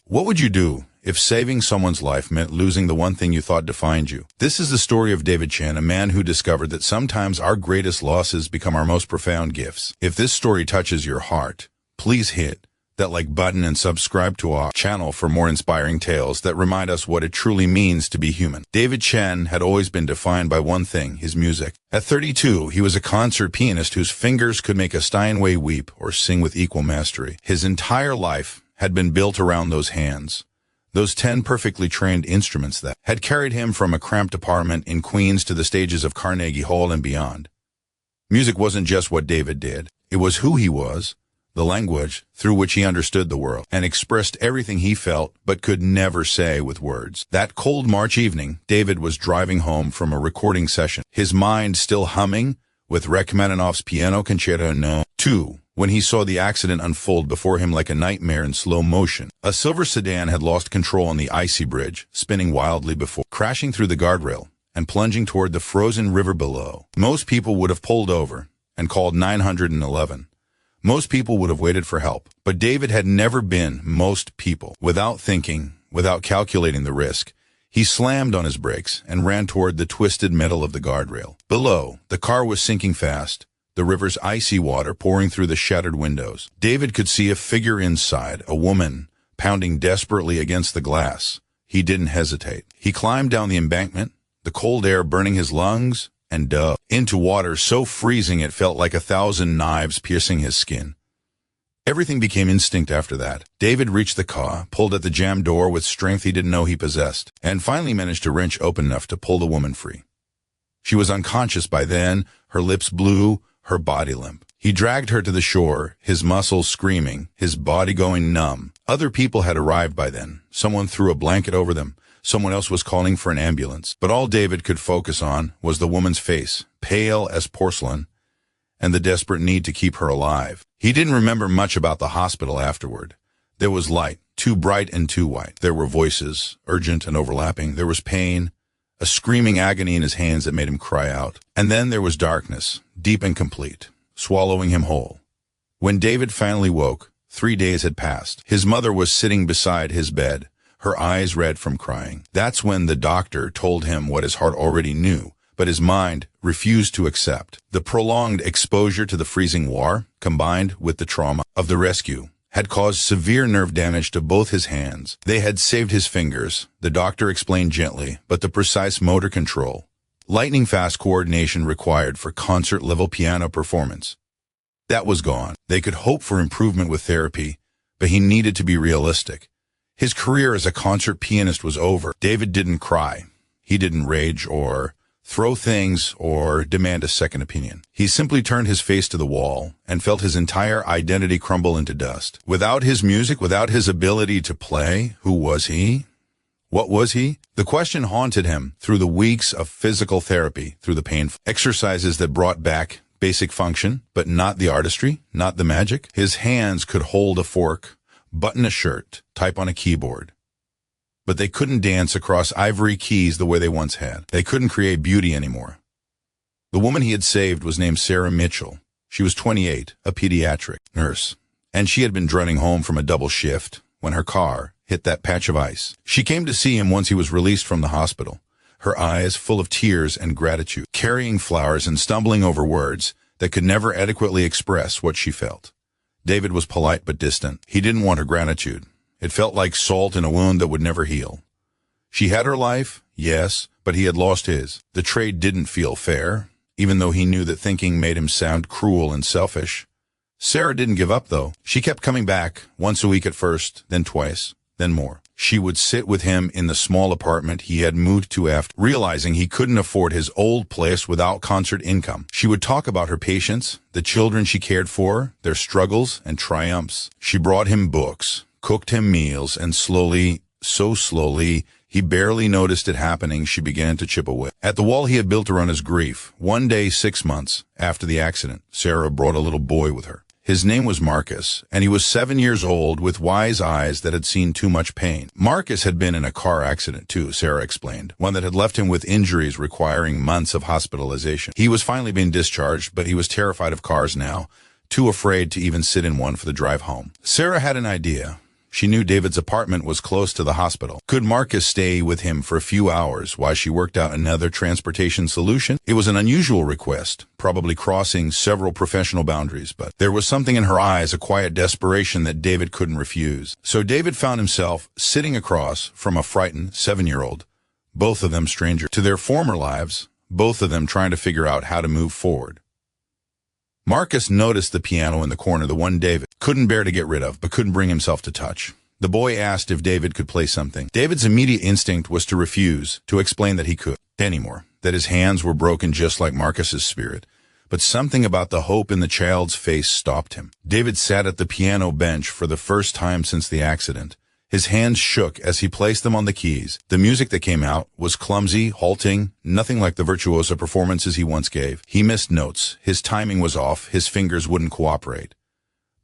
What would you do if saving someone's life meant losing the one thing you thought defined you? This is the story of David Chen, a man who discovered that sometimes our greatest losses become our most profound gifts. If this story touches your heart, please hit that like button and subscribe to our channel for more inspiring tales that remind us what it truly means to be human. David Chen had always been defined by one thing, his music. At 32, he was a concert pianist whose fingers could make a Steinway weep or sing with equal mastery. His entire life had been built around those hands, those 10 perfectly trained instruments that had carried him from a cramped apartment in Queens to the stages of Carnegie Hall and beyond. Music wasn't just what David did, it was who he was, the language through which he understood the world, and expressed everything he felt but could never say with words. That cold March evening, David was driving home from a recording session, his mind still humming with Rachmaninoff's Piano Concerto No. 2, when he saw the accident unfold before him like a nightmare in slow motion. A silver sedan had lost control on the icy bridge, spinning wildly before crashing through the guardrail and plunging toward the frozen river below. Most people would have pulled over and called 911. Most people would have waited for help, but David had never been most people. Without thinking, without calculating the risk, he slammed on his brakes and ran toward the twisted metal of the guardrail. Below, the car was sinking fast, the river's icy water pouring through the shattered windows. David could see a figure inside, a woman, pounding desperately against the glass. He didn't hesitate. He climbed down the embankment, the cold air burning his lungs, and dove into water so freezing it felt like 1,000 knives piercing his skin. Everything became instinct after that. David reached the car, pulled at the jammed door with strength he didn't know he possessed, and finally managed to wrench open enough to pull the woman free. She was unconscious by then, her lips blue, her body limp. He dragged her to the shore, his muscles screaming, his body going numb. Other people had arrived by then. Someone threw a blanket over them. Someone else was calling for an ambulance. But all David could focus on was the woman's face, pale as porcelain, and the desperate need to keep her alive. He didn't remember much about the hospital afterward. There was light, too bright and too white. There were voices, urgent and overlapping. There was pain, a screaming agony in his hands that made him cry out. And then there was darkness, deep and complete, swallowing him whole. When David finally woke, 3 days had passed. His mother was sitting beside his bed, her eyes red from crying. That's when the doctor told him what his heart already knew, but his mind refused to accept. The prolonged exposure to the freezing water, combined with the trauma of the rescue, had caused severe nerve damage to both his hands. They had saved his fingers, the doctor explained gently, but the precise motor control, lightning-fast coordination required for concert-level piano performance, that was gone. They could hope for improvement with therapy, but he needed to be realistic. His career as a concert pianist was over. David didn't cry. He didn't rage or throw things or demand a second opinion. He simply turned his face to the wall and felt his entire identity crumble into dust. Without his music, without his ability to play, who was he? What was he? The question haunted him through the weeks of physical therapy, through the painful exercises that brought back basic function, but not the artistry, not the magic. His hands could hold a fork, button a shirt, type on a keyboard. But they couldn't dance across ivory keys the way they once had. They couldn't create beauty anymore. The woman he had saved was named Sarah Mitchell. She was 28, a pediatric nurse, and she had been running home from a double shift when her car hit that patch of ice. She came to see him once he was released from the hospital, her eyes full of tears and gratitude, carrying flowers and stumbling over words that could never adequately express what she felt. David was polite but distant. He didn't want her gratitude. It felt like salt in a wound that would never heal. She had her life, yes, but he had lost his. The trade didn't feel fair, even though he knew that thinking made him sound cruel and selfish. Sarah didn't give up, though. She kept coming back, once a week at first, then twice, then more. She would sit with him in the small apartment he had moved to after realizing he couldn't afford his old place without concert income. She would talk about her patients, the children she cared for, their struggles and triumphs. She brought him books, cooked him meals, and slowly, so slowly, he barely noticed it happening, she began to chip away at the wall he had built around his grief. One day, 6 months after the accident, Sarah brought a little boy with her. His name was Marcus, and he was 7 years old with wise eyes that had seen too much pain. Marcus had been in a car accident too, Sarah explained, one that had left him with injuries requiring months of hospitalization. He was finally being discharged, but he was terrified of cars now, too afraid to even sit in one for the drive home. Sarah had an idea. She knew David's apartment was close to the hospital. Could Marcus stay with him for a few hours while she worked out another transportation solution? It was an unusual request, probably crossing several professional boundaries, but there was something in her eyes, a quiet desperation that David couldn't refuse. So David found himself sitting across from a frightened 7-year-old, both of them strangers to their former lives, both of them trying to figure out how to move forward. Marcus noticed the piano in the corner, the one David couldn't bear to get rid of, but couldn't bring himself to touch. The boy asked if David could play something. David's immediate instinct was to refuse, to explain that he could anymore, that his hands were broken just like Marcus's spirit. But something about the hope in the child's face stopped him. David sat at the piano bench for the first time since the accident. His hands shook as he placed them on the keys. The music that came out was clumsy, halting, nothing like the virtuoso performances he once gave. He missed notes. His timing was off. His fingers wouldn't cooperate.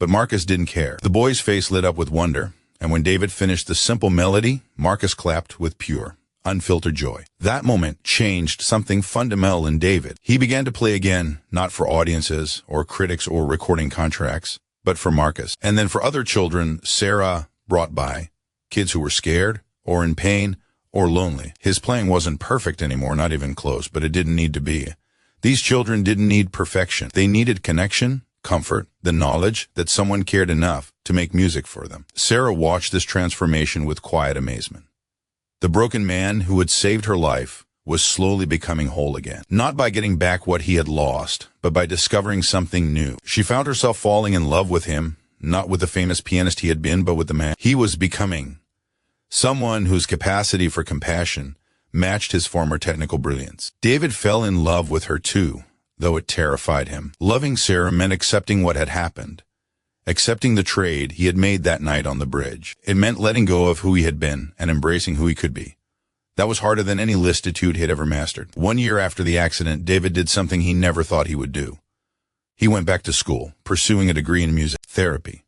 But Marcus didn't care. The boy's face lit up with wonder, and when David finished the simple melody, Marcus clapped with pure, unfiltered joy. That moment changed something fundamental in David. He began to play again, not for audiences or critics or recording contracts, but for Marcus. And then for other children Sarah brought by, kids who were scared, or in pain, or lonely. His playing wasn't perfect anymore, not even close, but it didn't need to be. These children didn't need perfection. They needed connection, comfort, the knowledge that someone cared enough to make music for them. Sarah watched this transformation with quiet amazement. The broken man who had saved her life was slowly becoming whole again, not by getting back what he had lost, but by discovering something new. She found herself falling in love with him, not with the famous pianist he had been, but with the man he was becoming. Someone whose capacity for compassion matched his former technical brilliance. David fell in love with her too, though it terrified him. Loving Sarah meant accepting what had happened, accepting the trade he had made that night on the bridge. It meant letting go of who he had been and embracing who he could be. That was harder than any listitude he'd ever mastered. 1 year after the accident, David did something he never thought he would do. He went back to school, pursuing a degree in music therapy.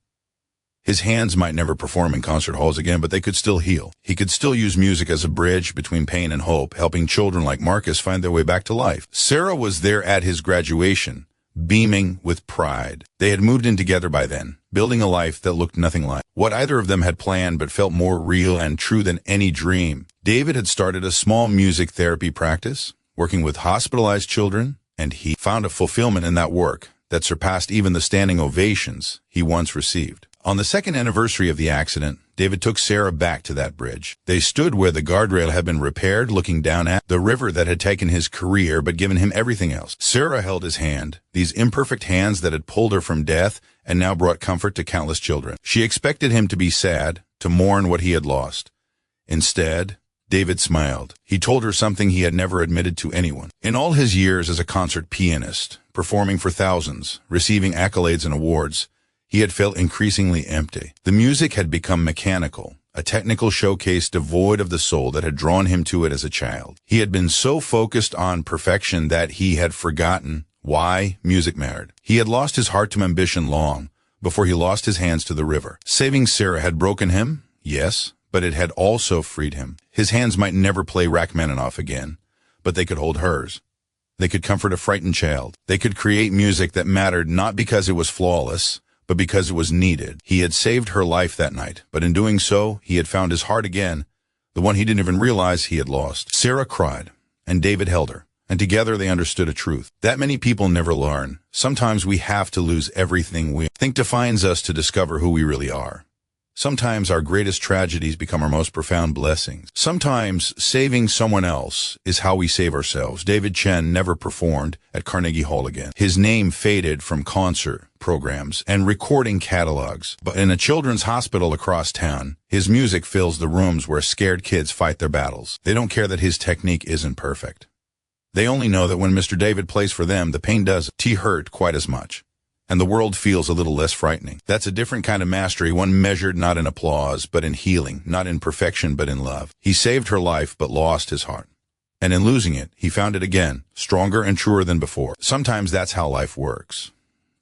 His hands might never perform in concert halls again, but they could still heal. He could still use music as a bridge between pain and hope, helping children like Marcus find their way back to life. Sarah was there at his graduation, beaming with pride. They had moved in together by then, building a life that looked nothing like what either of them had planned, but felt more real and true than any dream. David had started a small music therapy practice, working with hospitalized children, and he found a fulfillment in that work that surpassed even the standing ovations he once received. On the second anniversary of the accident, David took Sarah back to that bridge. They stood where the guardrail had been repaired, looking down at the river that had taken his career but given him everything else. Sarah held his hand, these imperfect hands that had pulled her from death and now brought comfort to countless children. She expected him to be sad, to mourn what he had lost. Instead, David smiled. He told her something he had never admitted to anyone. In all his years as a concert pianist, performing for thousands, receiving accolades and awards, he had felt increasingly empty. The music had become mechanical, a technical showcase devoid of the soul that had drawn him to it as a child. He had been so focused on perfection that he had forgotten why music mattered. He had lost his heart to ambition long before he lost his hands to the river. Saving Sarah had broken him, yes, but it had also freed him. His hands might never play Rachmaninoff again, but they could hold hers. They could comfort a frightened child. They could create music that mattered not because it was flawless, but because it was needed. He had saved her life that night, but in doing so, he had found his heart again, the one he didn't even realize he had lost. Sarah cried, and David held her, and together they understood a truth that many people never learn. Sometimes we have to lose everything we think defines us to discover who we really are. Sometimes our greatest tragedies become our most profound blessings. Sometimes saving someone else is how we save ourselves. David Chen never performed at Carnegie Hall again. His name faded from concert programs and recording catalogs. But in a children's hospital across town, his music fills the rooms where scared kids fight their battles. They don't care that his technique isn't perfect. They only know that when Mr. David plays for them, the pain doesn't hurt quite as much, and the world feels a little less frightening. That's a different kind of mastery, one measured not in applause, but in healing, not in perfection, but in love. He saved her life, but lost his heart. And in losing it, he found it again, stronger and truer than before. Sometimes that's how life works.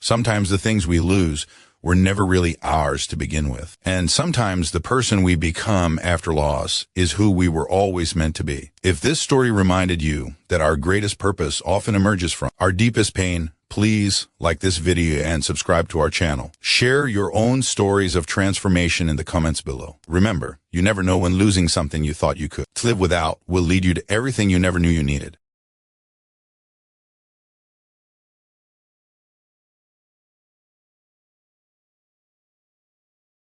Sometimes the things we lose were never really ours to begin with. And sometimes the person we become after loss is who we were always meant to be. If this story reminded you that our greatest purpose often emerges from our deepest pain, Please like this video and subscribe to our channel. Share your own stories of transformation in the comments below. Remember, you never know when losing something you thought you could. To live without will lead you to everything you never knew you needed.